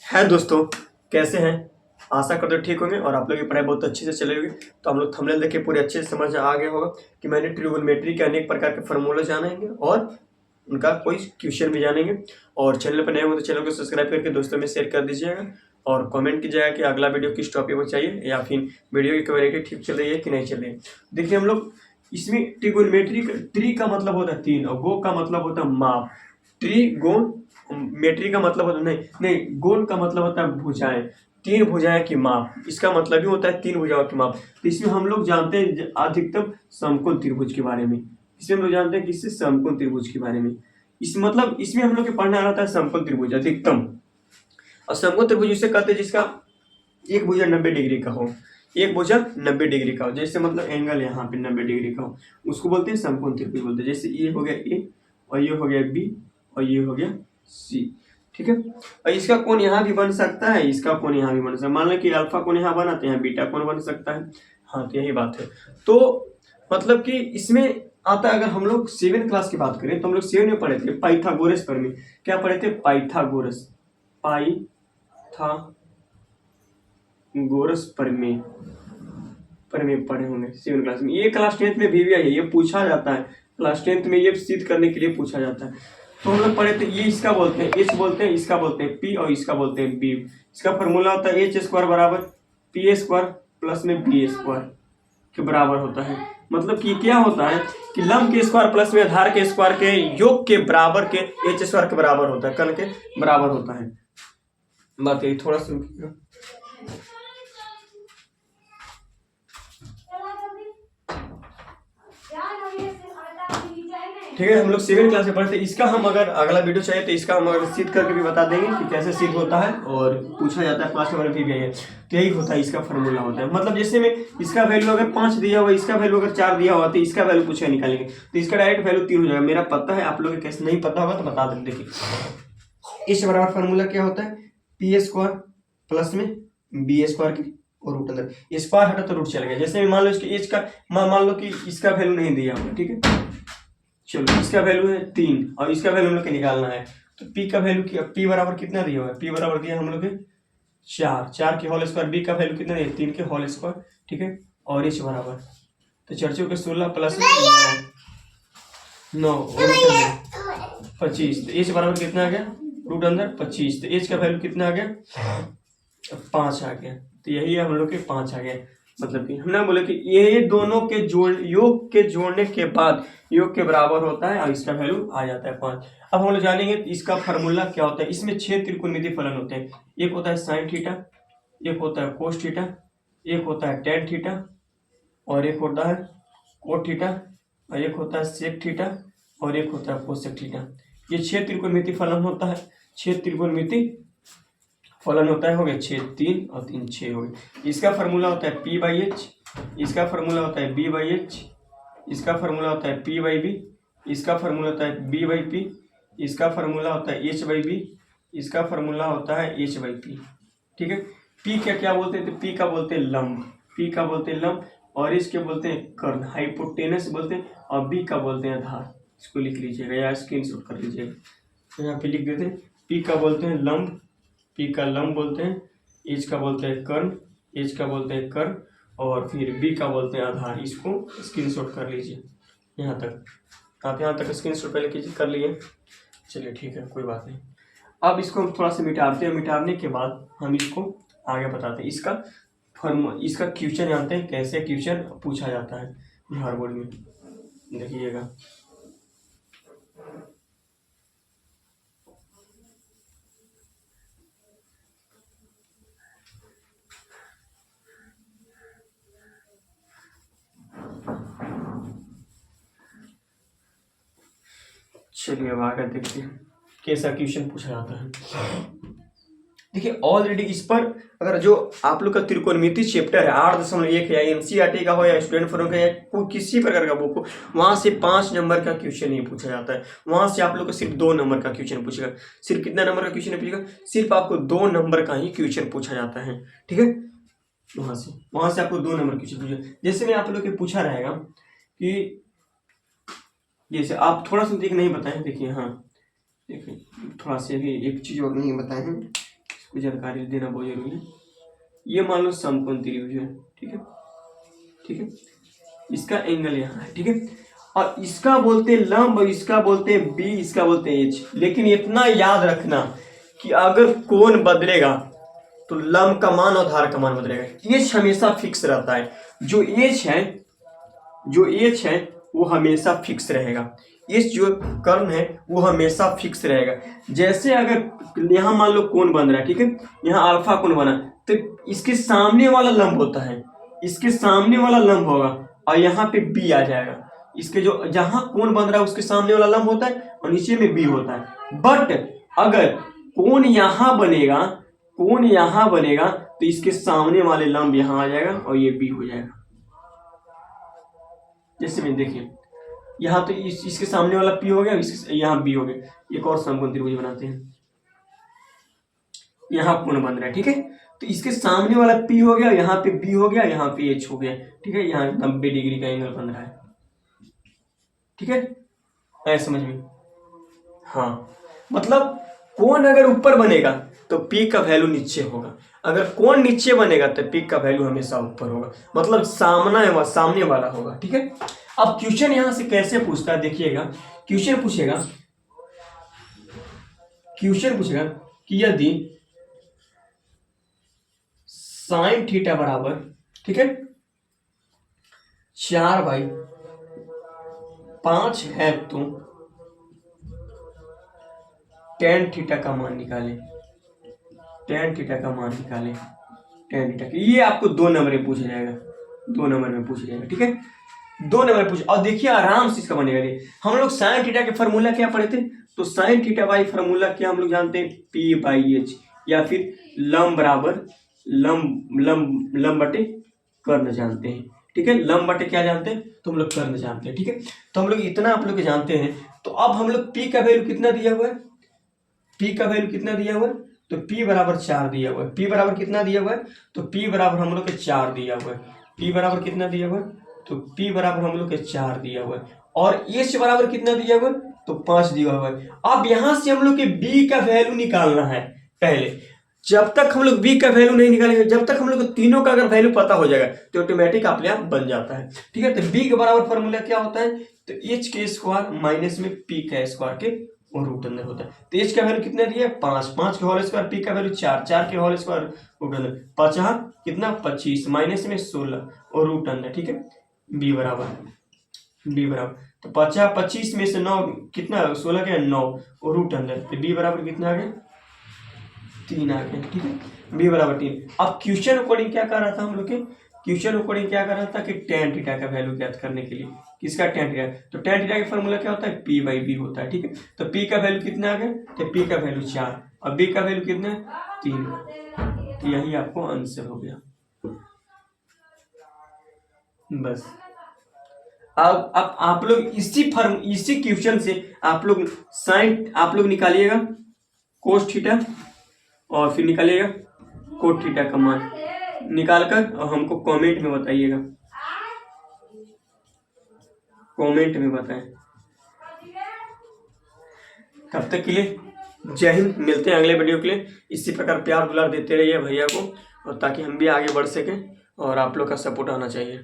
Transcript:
है दोस्तों, कैसे हैं? आशा करते हो ठीक होंगे और आप लोग की पढ़ाई बहुत अच्छे से चली होगी। तो हम लोग थंबनेल देख के पूरे अच्छे से समझ आ गया होगा कि मैंने ट्रिगोनोमेट्री के अनेक प्रकार के फार्मूले जानेंगे और उनका कोई क्वेश्चन भी जानेंगे। और चैनल पर नए हो तो चैनल को सब्सक्राइब करके दोस्तों में शेयर कर दीजिएगा और कमेंट कीजिएगा कि अगला वीडियो किस टॉपिक पर चाहिए या फिर वीडियो की क्वालिटी ठीक चल रही है कि नहीं चल रही है। देखिए हम लोग इसमें ट्रिगोनोमेट्री ट्री का मतलब होता है तीन और गो का मतलब होता है माप। ट्रिगोन मेट्री का मतलब होता नहीं नहीं गोल का मतलब होता है भुजाएं, तीन भुजाएं की माप। इसका मतलब ही होता है तीन भुजाओं की माप। तो इसमें हम लोग जानते हैं अधिकतम समकोण त्रिभुज के बारे में। इसमें हम लोग जानते हैं किससे समकोण त्रिभुज के बारे में। इस मतलब इसमें हम लोग के पढ़ना रहता है समकोण त्रिभुज अधिकतम। और समकोण त्रिभुज उसे कहते हैं जिसका एक भुजा 90 डिग्री का हो, एक भुजा 90 डिग्री का हो। जैसे मतलब एंगल यहाँ पे 90 डिग्री का हो, उसको बोलते हैं समकोण त्रिभुज बोलते हैं। जैसे ये हो गया ए और ये हो गया बी और ये हो गया सी, ठीक है। और इसका कोण यहाँ भी बन सकता है, इसका कोण यहाँ भी बन सकता है। मान लो कि अल्फा कोण यहाँ बना तो यहाँ बीटा कोण बन सकता है। हाँ, तो यही बात है। तो मतलब कि इसमें आता है, अगर हम लोग 7 क्लास की बात करें तो हम लोग 7 में पढ़े थे पाइथागोरस प्रमेय। क्या पढ़े थे? पाइथागोरस प्रमेय पढ़े होंगे 7 क्लास में। ये क्लास 10th में भी है, ये पूछा जाता है क्लास 10th में, ये सिद्ध करने के लिए पूछा जाता है। तो हम लोग पढ़े थे, ये इसका बोलते हैं एच बोलते हैं, इसका बोलते हैं पी और इसका बोलते हैं बी। इसका फॉर्मूला होता है एच स्क्वायर बराबर पी स्क्वायर प्लस में बी स्क्वायर के बराबर होता है। मतलब कि क्या होता है कि लंब के स्क्वायर प्लस में आधार के स्क्वायर के योग के बराबर के एच स्क्वायर के बराबर होता है, कण के बराबर होता है। बात यही, थोड़ा सा रुकिएगा। ठीक है, हम लोग 7 क्लास में पढ़ते हैं। इसका हम अगर अगला वीडियो चाहिए तो इसका हम अगर सिद्ध करके भी बता देंगे कि कैसे सिद्ध होता है और पूछा जाता है क्लास में भी है। तो यही होता है, इसका फॉर्मूला होता है। मतलब जैसे में इसका वैल्यू अगर 5 दिया हुआ, इसका वैल्यू अगर 4 दिया हुआ तो इसका वैल्यू पूछे निकालेंगे तो इसका डायरेक्ट वैल्यू 3 हो जाएगा। मेरा पता है, आप लोग कैसे नहीं पता होगा तो बता दें। देखिए इस बराबर फॉर्मूला क्या होता है, पी स्क्वायर प्लस में बी स्क्वायर की और रूट अंदर स्क्वायर हटा तो रूट चला गया। जैसे मान लो इसके एच का मान लो कि इसका वैल्यू नहीं दिया हुआ, ठीक है। चलो इसका वैल्यू है 3 और इसका वैल्यू हम लोग को निकालना है। तो p का वैल्यू क्या, p बराबर कितना दिया हुआ है? p बराबर दिया हम लोग के 4 के होल स्क्वायर, b का वैल्यू कितना दिया? 3 के होल स्क्वायर, ठीक है। और h बराबर तो 4 के 16 प्लस 9 और 25। तो h बराबर कितना आ गया? रूट अंदर 25। तो h का वैल्यू कितना आ गया? 5 आ गया। तो यही हम लोग के 5 आ गया। मतलब कि हमने बोले कि ये दोनों के योग के जोड़ने के बाद योग के बराबर होता है और इसका वैल्यू आ जाता है 5। अब हम लोग जानेंगे इसका फार्मूला क्या होता है। इसमें 6 त्रिकोणमितीय फलन होते हैं। एक होता है साइन थीटा, एक होता है कोस थीटा, एक होता है टेन थीटा और एक होता है कोट थीटा और एक होता है सेक थीटा और एक होता है कोसेक थीटा। ये 6 त्रिकोणमितीय फलन होता है। 6 त्रिकोणमितीय फलन होता है, हो गया 6 3 और 3 6 हो गए। इसका फार्मूला होता है p बाई एच, इसका फार्मूला होता है b बाई एच, इसका फार्मूला होता है p बाई बी, इसका फार्मूला होता है b बाई पी, इसका फार्मूला होता है h बाई बी, इसका फार्मूला होता है h बाई पी, ठीक है। p क्या क्या बोलते हैं? तो p का बोलते हैं लंब, p का बोलते हैं लंब और इसके बोलते हैं कर्ण, हाइपोटेनस बोलते हैं। और b का बोलते हैं आधार। इसको लिख लीजिएगा या स्क्रीनशॉट कर लीजिएगा, यहाँ पे लिख देते हैं। p का बोलते हैं लंब, p का लंब बोलते हैं, h का बोलते हैं कर्ण, h का बोलते हैं कर्ण और फिर b का बोलते हैं आधार। इसको स्क्रीनशॉट कर लीजिए यहाँ तक। आप यहाँ तक स्क्रीनशॉट पहले कीजिए, कर लिए? चलिए ठीक है, कोई बात नहीं। अब इसको हम थोड़ा सा मिटाते हैं, मिटाने के बाद हम इसको आगे बताते हैं। इसका क्वेश्चन जानते हैं, कैसे क्वेश्चन पूछा जाता है बिहार बोर्ड में, देखिएगा। चलिए अब आगे देखते हैं कैसा क्वेश्चन पूछा जाता है। देखिए ऑलरेडी इस पर अगर जो आप लोग का त्रिकोणमिति चैप्टर है 8.1 या एनसीईआरटी का हो या स्टूडेंट फोरम का या कोई किसी प्रकार का बुक हो, वहां से 5 नंबर का क्वेश्चन नहीं पूछा जाता है। वहां से आप लोग को सिर्फ 2 नंबर का क्वेश्चन पूछेगा। सिर्फ कितना नंबर का क्वेश्चन पूछेगा? सिर्फ आपको 2 नंबर का ही क्वेश्चन पूछा जाता है, ठीक है। वहां से आपको 2 नंबर क्वेश्चन पूछेगा। जैसे मैं आप लोग के पूछा रहेगा कि जैसे आप थोड़ा सा देख नहीं बताए, देखिए हाँ देखिए थोड़ा सा भी एक चीज और नहीं बताए हैं, इसको जानकारी देना बहुत जरूरी है। ये मान लो समकोण त्रिभुज है, ठीक है, ठीक है, इसका एंगल यहाँ है, ठीक है, और इसका बोलते हैं लंब, इसका बोलते हैं बी, इसका बोलते हैं एच। लेकिन इतना याद रखना कि अगर कोण बदलेगा तो लंब का मान और धार का मान बदलेगा। एच हमेशा फिक्स रहता है, जो एच है, जो एच है वो हमेशा फिक्स रहेगा। एच जो कर्ण है वो हमेशा फिक्स रहेगा। जैसे अगर यहाँ मान लो कोण बन रहा है, ठीक है, यहाँ अल्फा कोण बना, तो इसके सामने वाला लंब होता है, इसके सामने वाला लंब होगा और यहाँ पे बी आ जाएगा। इसके जो जहां कोण बन रहा है उसके सामने वाला लंब होता है और नीचे में बी होता है। बट अगर कोण यहां बनेगा, कोण यहां बनेगा तो इसके सामने वाले लंब यहां आ जाएगा और ये बी हो जाएगा। जैसे में देखिए यहाँ तो इसके सामने वाला पी हो गया, यहाँ बी हो गया। एक और समकोण त्रिभुज बनाते हैं, यहाँ कोण बन रहा है, ठीक है, तो इसके सामने वाला पी हो गया, यहाँ पे बी हो गया, यहाँ पे एच हो गया, ठीक है, यहाँ 90 डिग्री का एंगल बन रहा है, ठीक है, ऐसा समझ में। हाँ, मतलब कोण अगर ऊपर बनेगा तो पी का वैल्यू नीचे होगा, अगर कोण नीचे बनेगा तो पी का वैल्यू हमेशा ऊपर होगा, मतलब सामने वाला होगा, ठीक है। अब क्वेश्चन यहां से कैसे पूछता है देखिएगा, क्वेश्चन पूछेगा कि यदि साइन थीटा बराबर, ठीक है, 4/5 है तो tan थीटा का मान निकाले, tan थीटा का मान निकाले, tan थीटा। ये आपको 2 नंबर में पूछा जाएगा, 2 नंबर में पूछा जाएगा, ठीक है, 2 नंबर में पूछ। और देखिए आराम से इसका बनेगा। हम लोग साइन थीटा के फॉर्मूला क्या पढ़े थे, तो साइन थीटा बाई फॉर्मूला क्या हम लोग जानते हैं, P/H, या फिर लंब बराबर लंब बटे कर्ण जानते हैं, ठीक है, लंब बटे क्या जानते हैं, तो हम लोग कर्ण जानते हैं, ठीक है। तो हम लोग इतना आप लोग जानते हैं। तो अब हम लोग P का वैल्यू कितना दिया हुआ है, P का वैल्यू कितना दिया हुआ है, तो P बराबर 4 दिया हुआ है। P बराबर कितना दिया हुआ है, तो P बराबर हम लोग के 4 दिया हुआ है। P बराबर कितना दिया हुआ है, तो P बराबर हम लोग के 4 दिया हुआ है। और H बराबर कितना दिया हुआ है, तो 5 दिया हुआ है। अब यहां से हम लोग के B का वैल्यू निकालना है। पहले जब तक हम लोग B का वैल्यू नहीं निकालेंगे, जब तक हम लोग को तीनों का अगर वैल्यू पता हो जाएगा तो ऑटोमेटिक अपने आप बन जाता है, ठीक है। तो B के बराबर फॉर्मूला क्या होता है, तो H के स्क्वायर माइनस में P का स्क्वायर के और रूट अंदर होता है। तो H का वैल्यू कितना दिया है, 5, 5 के होल स्क्वायर, P का वैल्यू 4, 4 के होल स्क्वायर रूट अंदर 5 कितना 25 माइनस में 16 और रूट अंदर, ठीक है। B बराबर तो 50 25 में से 9 कितना 16 के 9 और रूट अंदर, तो B बराबर कितना आ गया 3 आ गया, ठीक है, B बराबर 3। अब क्वेश्चन अकॉर्डिंग क्या कर रहा था हम लोग के, क्वेश्चन अकॉर्डिंग क्या कर रहा था कि tan थीटा का वैल्यू ज्ञात करने के लिए, किसका tan थीटा, तो tan थीटा का फॉर्मूला क्या होता है, P/B होता है, ठीक है। तो P का वैल्यू कितना आ गया, तो P का वैल्यू 4 और B का वैल्यू कितना है 3, तो यही आपको आंसर हो गया। बस अब आप लोग इसी क्वेश्चन से आप लोग निकालिएगा कोस थीटा और फिर निकालिएगा कोट थीटा का मान निकालकर और हमको कमेंट में बताइएगा, कमेंट में बताएं। तब तक के लिए जय हिंद, मिलते हैं अगले वीडियो के लिए। इसी प्रकार प्यार दुलार देते रहिए भैया को, और ताकि हम भी आगे बढ़ सकें और आप लोग का सपोर्ट आना चाहिए।